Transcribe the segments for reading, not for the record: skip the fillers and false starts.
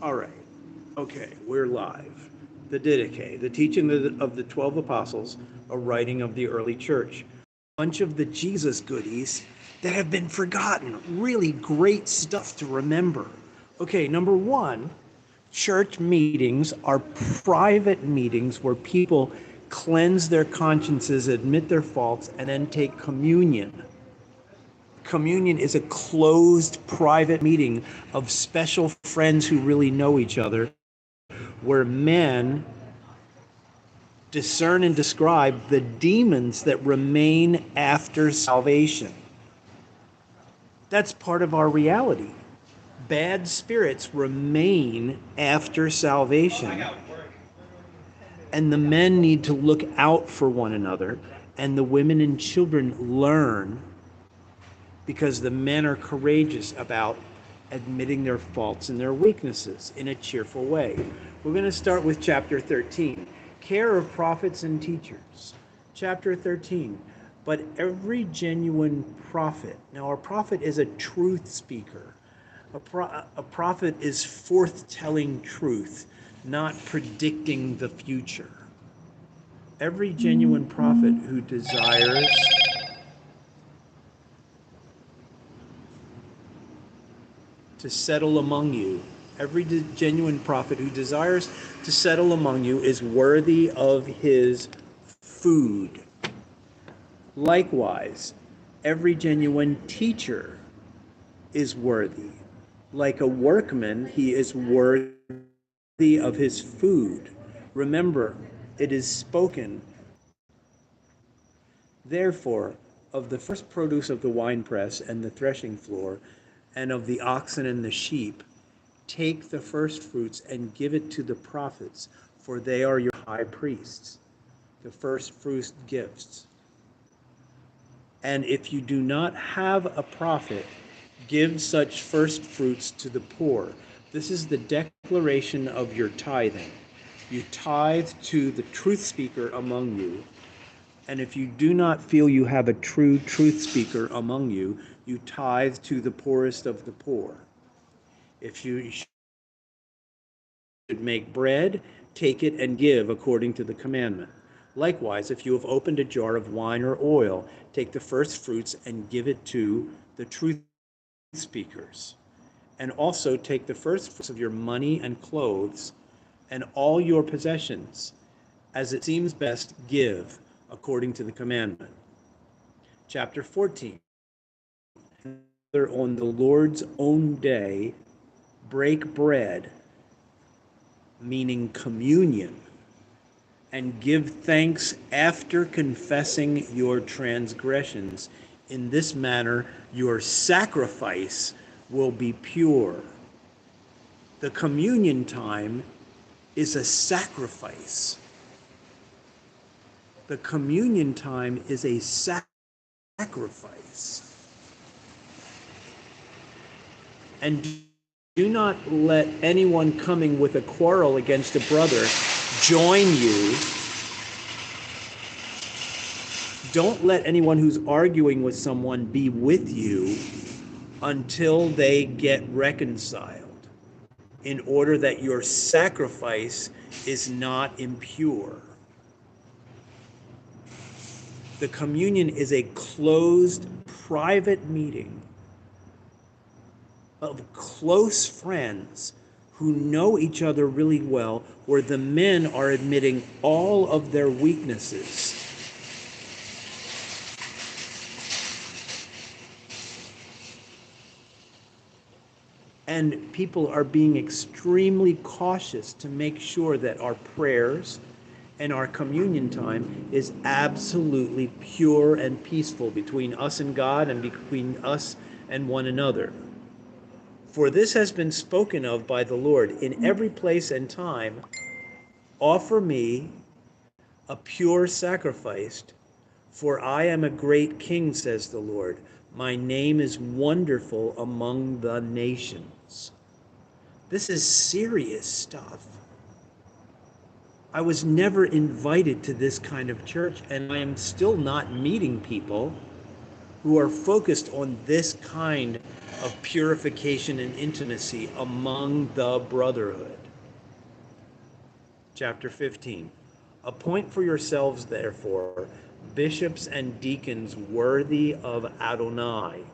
All right. Okay, we're live. The Didache, the teaching of the 12 apostles, a writing of the early church. A bunch of the Jesus goodies that have been forgotten. Really great stuff to remember. Okay, number one, church meetings are private meetings where people cleanse their consciences, admit their faults, and then take communion. Communion is a closed private meeting of special friends who really know each other, where men discern and describe the demons that remain after salvation. That's part of our reality. Bad spirits remain after salvation. And the men need to look out for one another, and the women and children learn because the men are courageous about admitting their faults and their weaknesses in a cheerful way. We're going to start with chapter 13, care of prophets and teachers. Chapter 13, but every genuine prophet. Now, a prophet is a truth speaker. A prophet is forth-telling truth, not predicting the future. Every genuine prophet who desires to settle among you. Every genuine prophet who desires to settle among you is worthy of his food. Likewise, every genuine teacher is worthy. Like a workman, he is worthy of his food. Remember, it is spoken, therefore, of the first produce of the winepress and the threshing floor, and of the oxen and the sheep, take the first fruits and give it to the prophets, for they are your high priests, the first fruits gifts. And if you do not have a prophet, give such first fruits to the poor. This is the declaration of your tithing. You tithe to the truth speaker among you. And if you do not feel you have a true truth speaker among you, you tithe to the poorest of the poor. If you should make bread, take it and give according to the commandment. Likewise, if you have opened a jar of wine or oil, take the first fruits and give it to the truth speakers. And also take the first fruits of your money and clothes and all your possessions. As it seems best, give according to the commandment. Chapter 14. On the Lord's own day, break bread, meaning communion, and give thanks after confessing your transgressions. In this manner, your sacrifice will be pure. The communion time is a sacrifice. The communion time is a sacrifice. And do not let anyone coming with a quarrel against a brother join you. Don't let anyone who's arguing with someone be with you until they get reconciled, in order that your sacrifice is not impure. The communion is a closed, private meeting of close friends who know each other really well, where the men are admitting all of their weaknesses. And people are being extremely cautious to make sure that our prayers and our communion time is absolutely pure and peaceful between us and God and between us and one another. For this has been spoken of by the Lord in every place and time. Offer me a pure sacrifice, for I am a great king, says the Lord. My name is wonderful among the nations. This is serious stuff. I was never invited to this kind of church, and I am still not meeting people who are focused on this kind of purification and intimacy among the brotherhood. Chapter 15. Appoint for yourselves, therefore, bishops and deacons worthy of Adonai,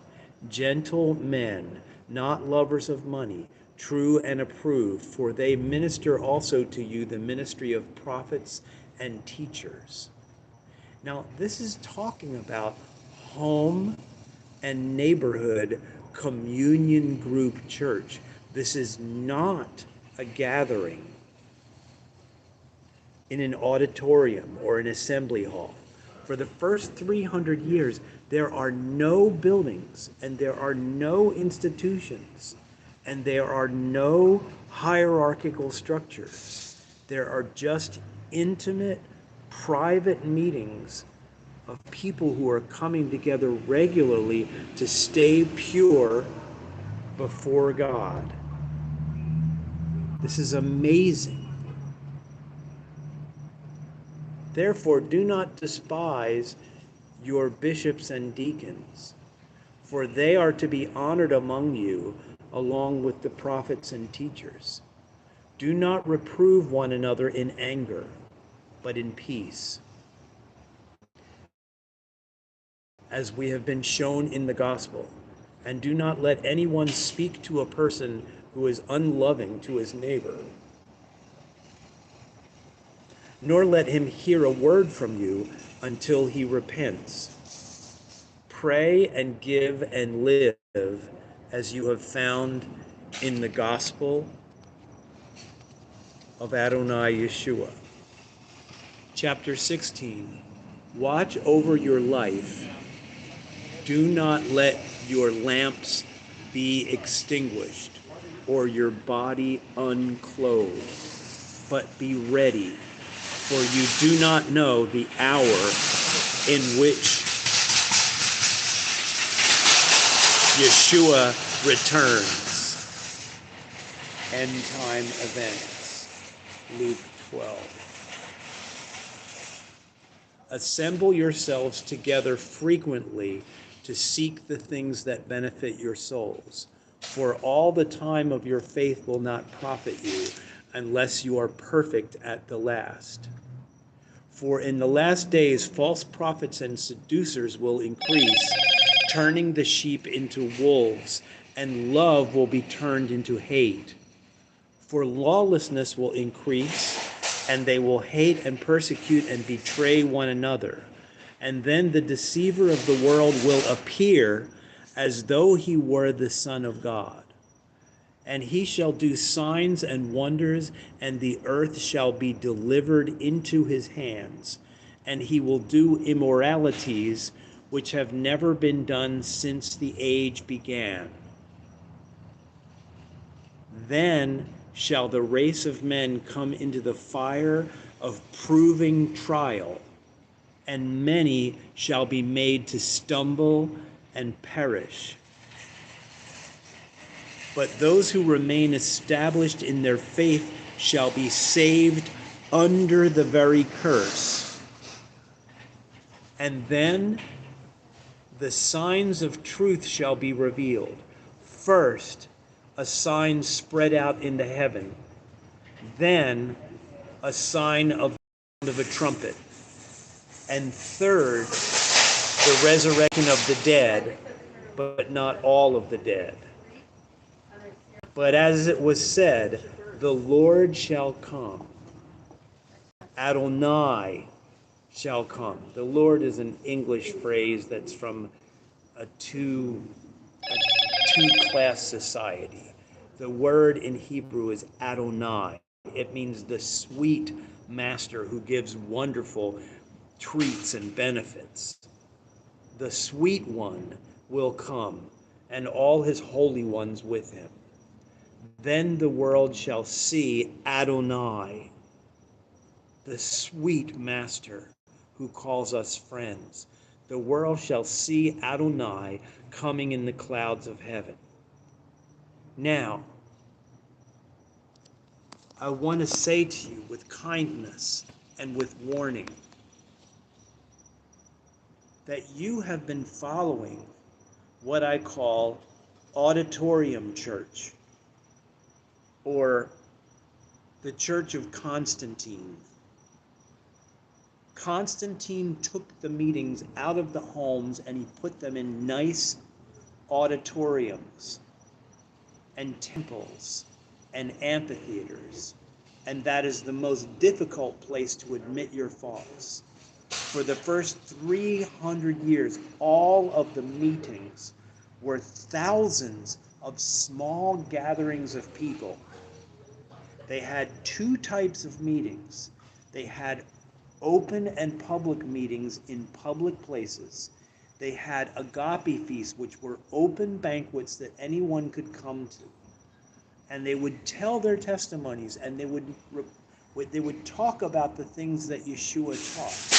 gentle men, not lovers of money, true and approved, for they minister also to you the ministry of prophets and teachers. Now, this is talking about home and neighborhood communion group church. This is not a gathering in an auditorium or an assembly hall. For the first 300 years, there are no buildings and there are no institutions and there are no hierarchical structures. There are just intimate, private meetings of people who are coming together regularly to stay pure before God. This is amazing. Therefore, do not despise your bishops and deacons, for they are to be honored among you along with the prophets and teachers. Do not reprove one another in anger, but in peace, as we have been shown in the gospel. And do not let anyone speak to a person who is unloving to his neighbor, nor let him hear a word from you until he repents. Pray and give and live as you have found in the gospel of Adonai Yeshua. Chapter 16. Watch over your life. Do not let your lamps be extinguished or your body unclothed, but be ready, for you do not know the hour in which Yeshua returns. End time events. Luke 12. Assemble yourselves together frequently to seek the things that benefit your souls, for all the time of your faith will not profit you unless you are perfect at the last. For in the last days false prophets and seducers will increase, turning the sheep into wolves, and love will be turned into hate. For lawlessness will increase, and they will hate and persecute and betray one another. And then the deceiver of the world will appear as though he were the Son of God. And he shall do signs and wonders, and the earth shall be delivered into his hands. And he will do immoralities which have never been done since the age began. Then shall the race of men come into the fire of proving trial, and many shall be made to stumble and perish. But those who remain established in their faith shall be saved under the very curse. And then the signs of truth shall be revealed. First, a sign spread out into heaven. Then, a sign of a trumpet. And third, the resurrection of the dead, but not all of the dead. But as it was said, the Lord shall come. Adonai shall come. The Lord is an English phrase that's from a two-class society. The word in Hebrew is Adonai. It means the sweet master who gives wonderful treats and benefits. The sweet one will come, and all his holy ones with him. Then the world shall see Adonai, the sweet master who calls us friends. The world shall see Adonai coming in the clouds of heaven. Now, I want to say to you with kindness and with warning that you have been following what I call auditorium church, or the Church of Constantine. Constantine took the meetings out of the homes and he put them in nice auditoriums and temples and amphitheaters. And that is the most difficult place to admit your faults. For the first 300 years, all of the meetings were thousands of small gatherings of people. They had two types of meetings. They had open and public meetings in public places. They had agape feasts, which were open banquets that anyone could come to. And they would tell their testimonies, and they would talk about the things that Yeshua taught.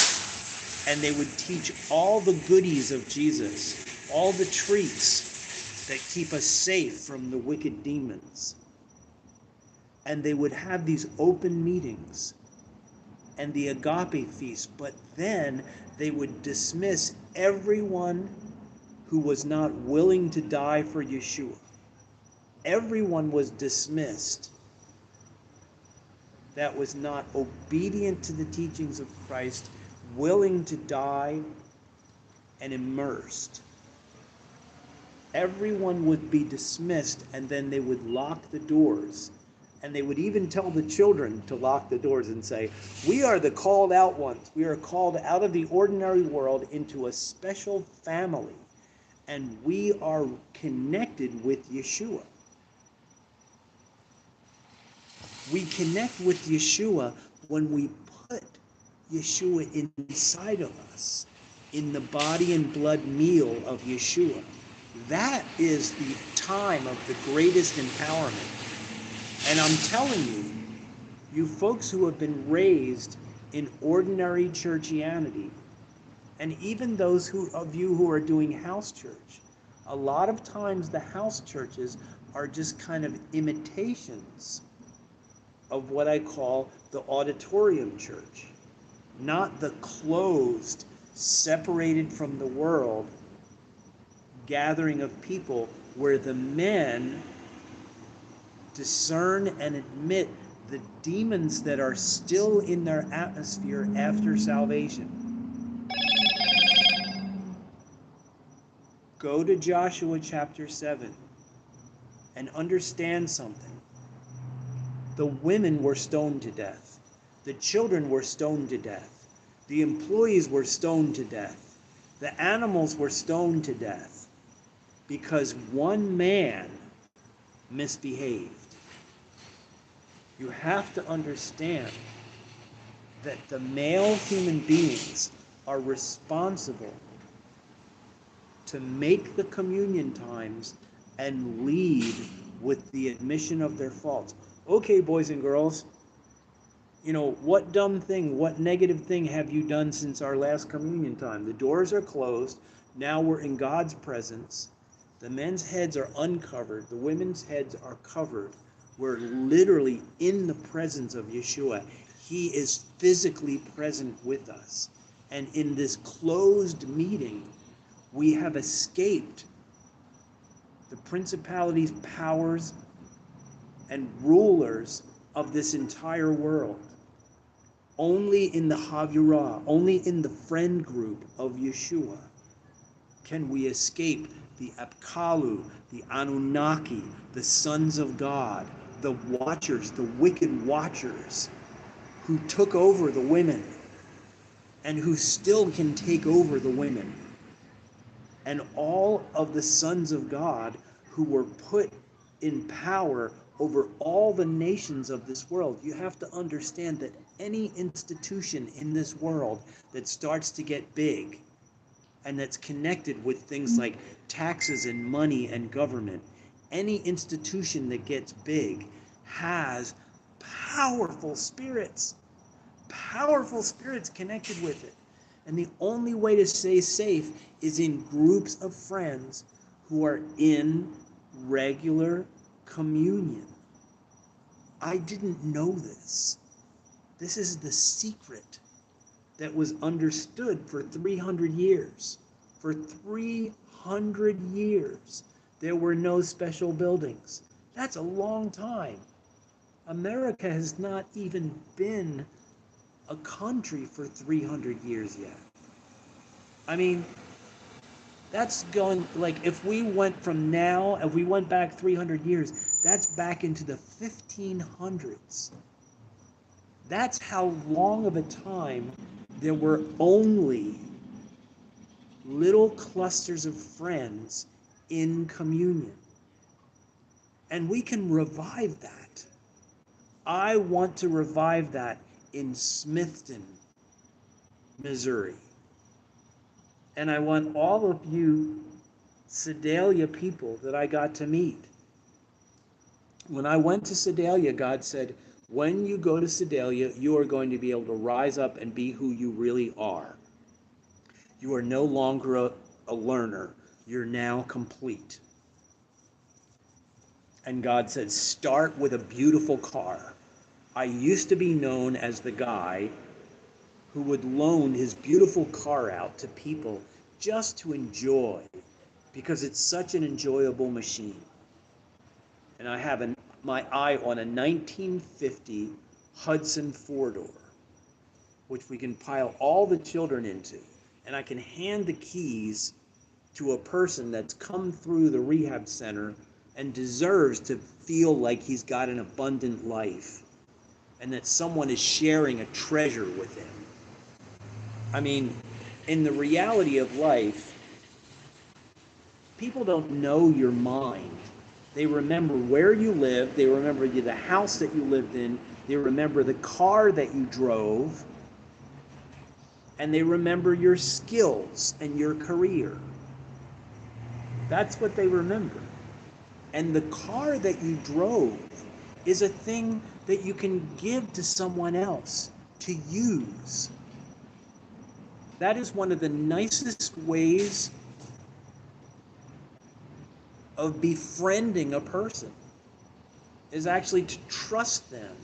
And they would teach all the goodies of Jesus, all the treats that keep us safe from the wicked demons. And they would have these open meetings and the agape feast, but then they would dismiss everyone who was not willing to die for Yeshua. Everyone was dismissed that was not obedient to the teachings of Christ, willing to die, and immersed. Everyone would be dismissed, and then they would lock the doors. And they would even tell the children to lock the doors and say, "We are the called out ones. We are called out of the ordinary world into a special family, and we are connected with Yeshua." We connect with Yeshua when we put Yeshua inside of us, in the body and blood meal of Yeshua. That is the time of the greatest empowerment. And I'm telling you, you folks who have been raised in ordinary churchianity, and even those of you who are doing house church, a lot of times the house churches are just kind of imitations of what I call the auditorium church, not the closed, separated from the world gathering of people where the men discern and admit the demons that are still in their atmosphere after salvation. Go to Joshua chapter 7 and understand something. The women were stoned to death. The children were stoned to death. The employees were stoned to death. The animals were stoned to death because one man misbehaved. You have to understand that the male human beings are responsible to make the communion times and lead with the admission of their faults. Okay, boys and girls, what dumb thing, what negative thing have you done since our last communion time? The doors are closed. Now we're in God's presence. The men's heads are uncovered. The women's heads are covered. We're literally in the presence of Yeshua. He is physically present with us. And in this closed meeting, we have escaped the principalities, powers, and rulers of this entire world. Only in the Havurah, only in the friend group of Yeshua can we escape the Apkalu, the Anunnaki, the sons of God, the watchers, the wicked watchers who took over the women and who still can take over the women. And all of the sons of God who were put in power over all the nations of this world. You have to understand that any institution in this world that starts to get big and that's connected with things like taxes and money and government, any institution that gets big has powerful spirits connected with it. And the only way to stay safe is in groups of friends who are in regular communion. I didn't know this. This is the secret that was understood for 300 years. For 300 years, there were no special buildings. That's a long time. America has not even been a country for 300 years yet. I mean, that's going, like, if we went back 300 years, that's back into the 1500s. That's how long of a time there were only little clusters of friends in communion. And we can revive that. I want to revive that in Smithton, Missouri. And I want all of you Sedalia people that I got to meet. When I went to Sedalia, God said, when you go to Sedalia, you are going to be able to rise up and be who you really are. You are no longer a learner. You're now complete. And God said, start with a beautiful car. I used to be known as the guy who would loan his beautiful car out to people just to enjoy, because it's such an enjoyable machine. And I have my eye on a 1950 Hudson four-door, which we can pile all the children into. And I can hand the keys to a person that's come through the rehab center and deserves to feel like he's got an abundant life and that someone is sharing a treasure with him. I mean, in the reality of life, people don't know your mind. They remember where you lived, they remember the house that you lived in, they remember the car that you drove, and they remember your skills and your career. That's what they remember. And the car that you drove is a thing that you can give to someone else to use. That is one of the nicest ways of befriending a person, is actually to trust them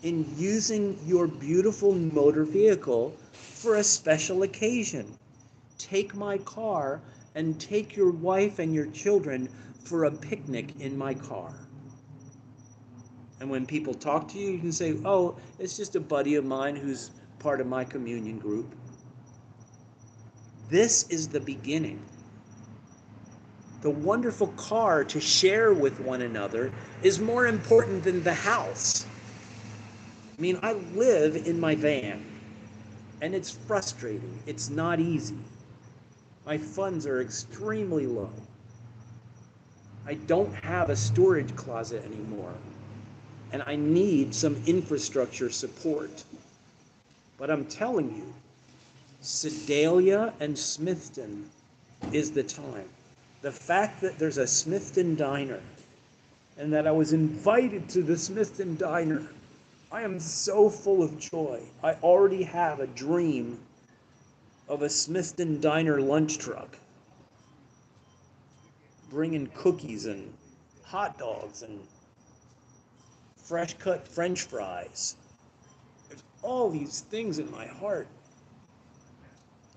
in using your beautiful motor vehicle for a special occasion. Take my car and take your wife and your children for a picnic in my car. And when people talk to you, you can say, oh, it's just a buddy of mine who's part of my communion group. This is the beginning. The wonderful car to share with one another is more important than the house. I mean, I live in my van, and it's frustrating. It's not easy. My funds are extremely low. I don't have a storage closet anymore, and I need some infrastructure support. But I'm telling you, Sedalia and Smithton is the time. The fact that there's a Smithton diner and that I was invited to the Smithton diner, I am so full of joy. I already have a dream of a Smithton diner lunch truck bringing cookies and hot dogs and fresh cut French fries. There's all these things in my heart.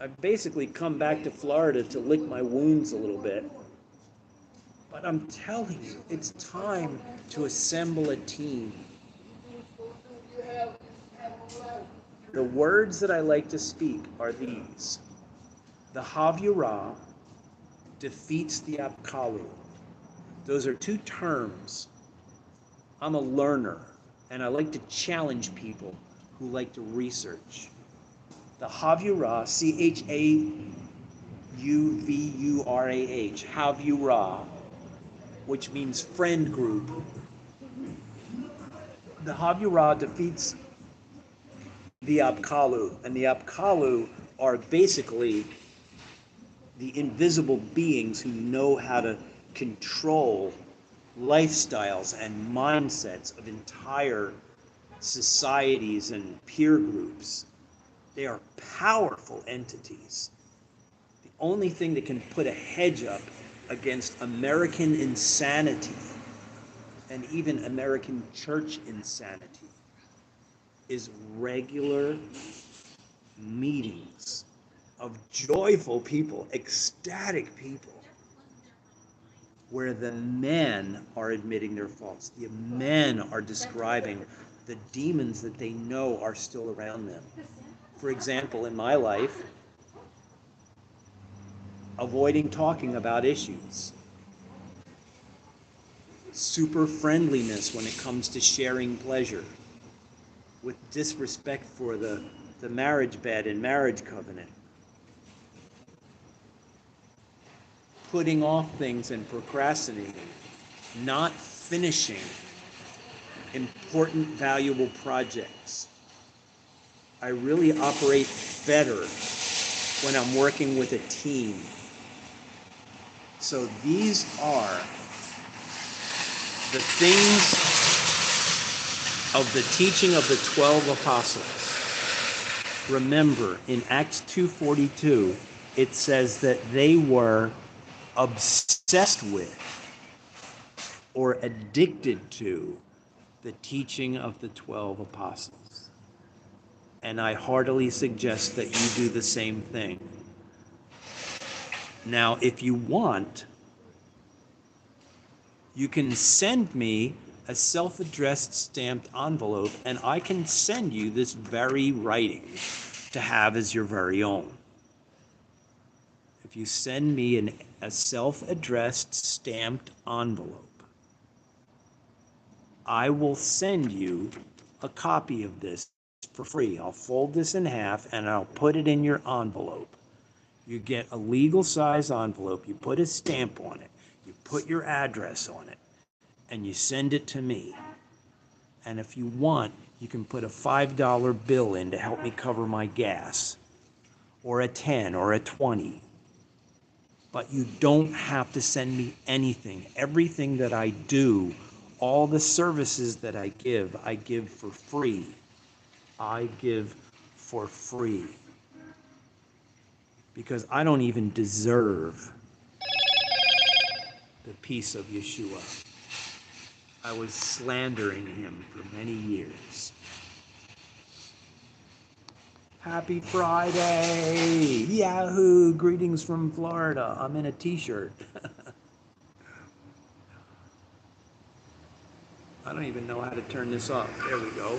I've basically come back to Florida to lick my wounds a little bit. But I'm telling you, it's time to assemble a team. The words that I like to speak are these. The Havyurah defeats the Apkalu. Those are two terms. I'm a learner, and I like to challenge people who like to research. The Havyurah, Chauvurah, Havyurah, which means friend group. The Havyurah defeats the Apkalu, and the Apkalu are basically the invisible beings who know how to control lifestyles and mindsets of entire societies and peer groups. They are powerful entities. The only thing that can put a hedge up against American insanity and even American church insanity is regular meetings of joyful people, ecstatic people, where the men are admitting their faults. The men are describing the demons that they know are still around them. For example, in my life, avoiding talking about issues, super friendliness when it comes to sharing pleasure, with disrespect for the marriage bed and marriage covenant, putting off things and procrastinating, not finishing important, valuable projects. I really operate better when I'm working with a team. So these are the things of the teaching of the 12 apostles. Remember, in Acts 2:42, it says that they were obsessed with or addicted to the teaching of the 12 apostles. And I heartily suggest that you do the same thing. Now, if you want, you can send me a self-addressed stamped envelope, and I can send you this very writing to have as your very own. If you send me a self-addressed stamped envelope, I will send you a copy of this for free. I'll fold this in half and I'll put it in your envelope. You get a legal size envelope, you put a stamp on it, you put your address on it, and you send it to me. And if you want, you can put a $5 bill in to help me cover my gas, or a 10 or a 20. But you don't have to send me anything. Everything that I do, all the services that I give for free. I give for free. Because I don't even deserve the peace of Yeshua. I was slandering him for many years. Happy Friday! Yahoo! Greetings from Florida. I'm in a t-shirt. I don't even know how to turn this off. There we go.